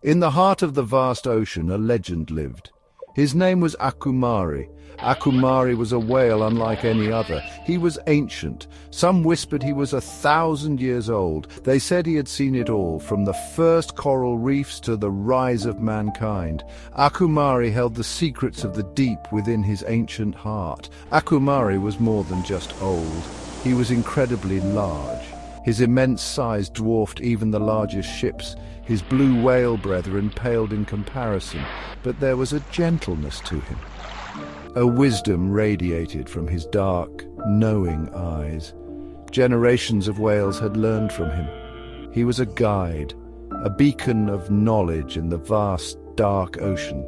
In the heart of the vast ocean, a legend lived. His name was Akumari. Akumari was a whale unlike any other. He was ancient. Some whispered he was 1,000 years old. They said he had seen it all, from the first coral reefs to the rise of mankind. Akumari held the secrets of the deep within his ancient heart. Akumari was more than just old. He was incredibly large. His immense size dwarfed even the largest ships. His blue whale brethren paled in comparison, but there was a gentleness to him. A wisdom radiated from his dark, knowing eyes. Generations of whales had learned from him. He was a guide, a beacon of knowledge in the vast, dark ocean.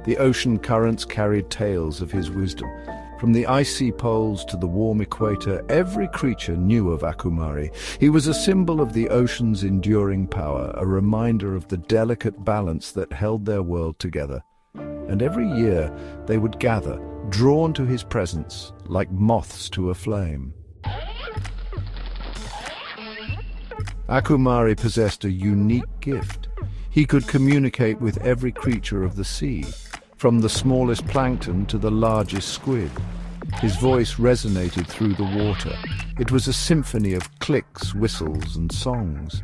The ocean currents carried tales of his wisdom. From the icy poles to the warm equator, every creature knew of Akumari. He was a symbol of the ocean's enduring power, a reminder of the delicate balance that held their world together. And every year they would gather, drawn to his presence, like moths to a flame. Akumari possessed a unique gift. He could communicate with every creature of the sea, from the smallest plankton to the largest squid. His voice resonated through the water. It was a symphony of clicks, whistles, and songs.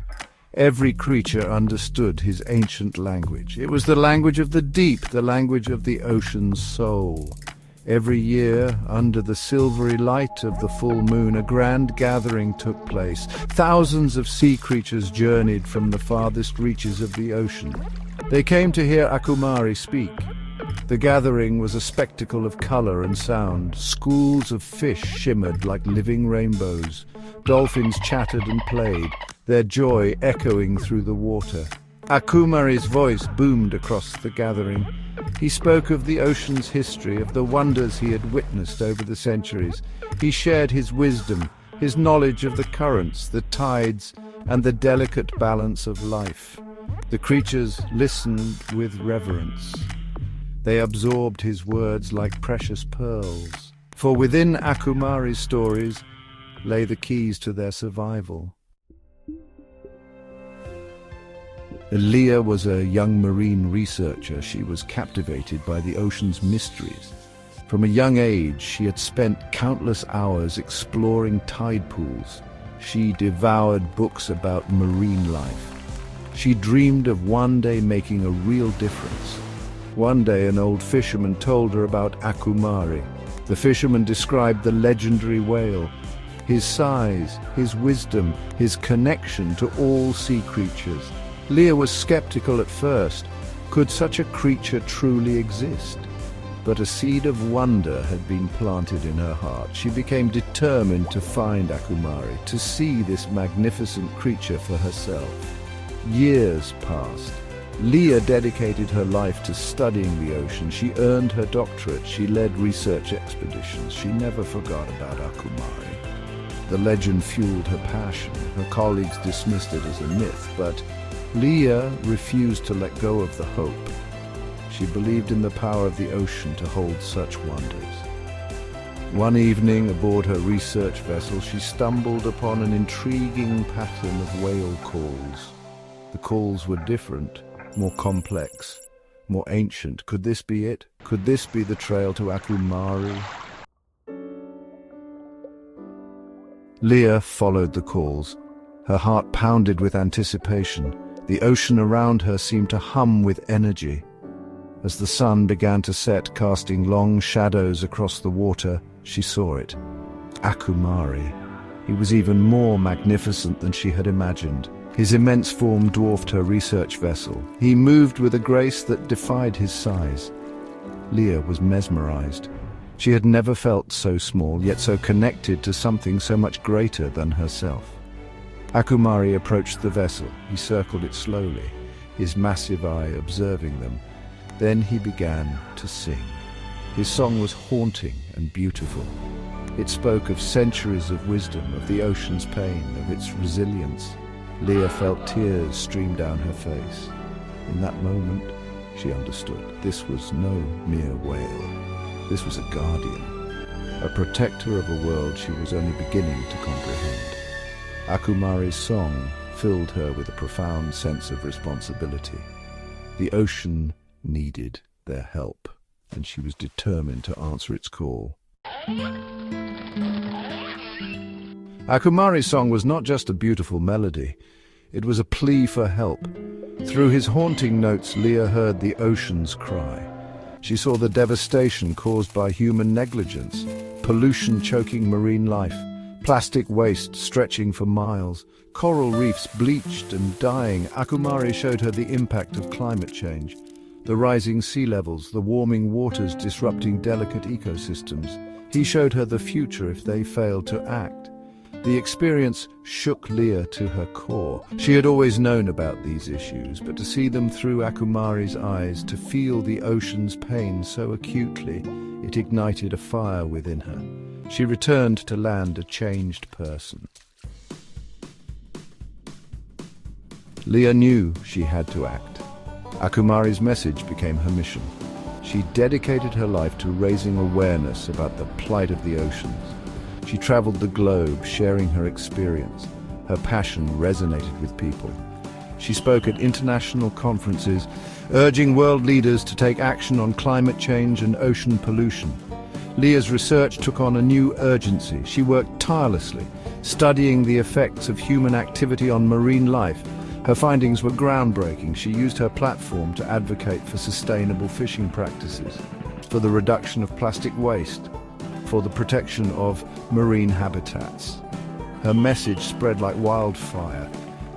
Every creature understood his ancient language. It was the language of the deep, the language of the ocean's soul. Every year, under the silvery light of the full moon, a grand gathering took place. Thousands of sea creatures journeyed from the farthest reaches of the ocean. They came to hear Akumari speak. The gathering was a spectacle of color and sound. Schools of fish shimmered like living rainbows. Dolphins chattered and played, their joy echoing through the water. Akumari's voice boomed across the gathering. He spoke of the ocean's history, of the wonders he had witnessed over the centuries. He shared his wisdom, his knowledge of the currents, the tides, and the delicate balance of life. The creatures listened with reverence. They absorbed his words like precious pearls. For within Akumari's stories lay the keys to their survival. Leah was a young marine researcher. She was captivated by the ocean's mysteries. From a young age, she had spent countless hours exploring tide pools. She devoured books about marine life. She dreamed of one day making a real difference. One day, an old fisherman told her about Akumari. The fisherman described the legendary whale, his size, his wisdom, his connection to all sea creatures. Leah was skeptical at first. Could such a creature truly exist? But a seed of wonder had been planted in her heart. She became determined to find Akumari, to see this magnificent creature for herself. Years passed. Leah dedicated her life to studying the ocean. She earned her doctorate. She led research expeditions. She never forgot about Akumari. The legend fueled her passion. Her colleagues dismissed it as a myth, but Leah refused to let go of the hope. She believed in the power of the ocean to hold such wonders. One evening, aboard her research vessel, she stumbled upon an intriguing pattern of whale calls. The calls were different, more complex, more ancient. Could this be it? Could this be the trail to Akumari? Leah followed the calls. Her heart pounded with anticipation. The ocean around her seemed to hum with energy. As the sun began to set, casting long shadows across the water, she saw it. Akumari. He was even more magnificent than she had imagined. His immense form dwarfed her research vessel. He moved with a grace that defied his size. Leah was mesmerized. She had never felt so small, yet so connected to something so much greater than herself. Akumari approached the vessel. He circled it slowly, his massive eye observing them. Then he began to sing. His song was haunting and beautiful. It spoke of centuries of wisdom, of the ocean's pain, of its resilience. Leah felt tears stream down her face. In that moment, she understood. This was no mere whale. This was a guardian, a protector of a world she was only beginning to comprehend. Akumari's song filled her with a profound sense of responsibility. The ocean needed their help, and she was determined to answer its call. Akumari's song was not just a beautiful melody, it was a plea for help. Through his haunting notes, Leah heard the ocean's cry. She saw the devastation caused by human negligence, pollution choking marine life, plastic waste stretching for miles, coral reefs bleached and dying. Akumari showed her the impact of climate change, the rising sea levels, the warming waters disrupting delicate ecosystems. He showed her the future if they failed to act. The experience shook Leah to her core. She had always known about these issues, but to see them through Akumari's eyes, to feel the ocean's pain so acutely, it ignited a fire within her. She returned to land a changed person. Leah knew she had to act. Akumari's message became her mission. She dedicated her life to raising awareness about the plight of the oceans. She traveled the globe, sharing her experience. Her passion resonated with people. She spoke at international conferences, urging world leaders to take action on climate change and ocean pollution. Leah's research took on a new urgency. She worked tirelessly, studying the effects of human activity on marine life. Her findings were groundbreaking. She used her platform to advocate for sustainable fishing practices, for the reduction of plastic waste, for the protection of marine habitats. Her message spread like wildfire.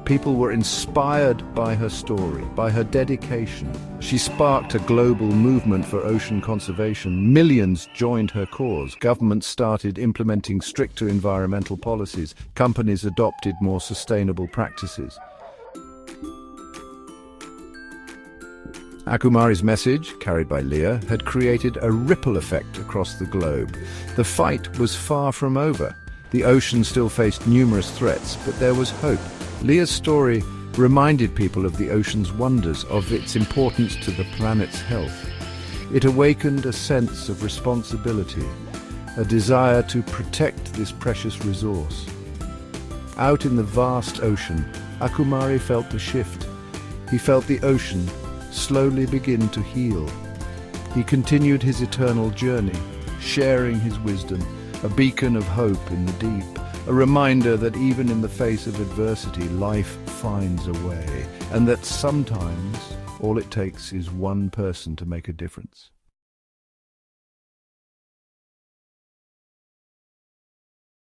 People were inspired by her story, by her dedication. She sparked a global movement for ocean conservation. Millions joined her cause. Governments started implementing stricter environmental policies. Companies adopted more sustainable practices. Akumari's message, carried by Leah, had created a ripple effect across the globe. The fight was far from over. The ocean still faced numerous threats, but there was hope. Leah's story reminded people of the ocean's wonders, of its importance to the planet's health. It awakened a sense of responsibility, a desire to protect this precious resource. Out in the vast ocean, Akumari felt the shift. He felt the ocean slowly begin to heal. He continued his eternal journey, sharing his wisdom, a beacon of hope in the deep, a reminder that even in the face of adversity, life finds a way, and that sometimes all it takes is one person to make a difference.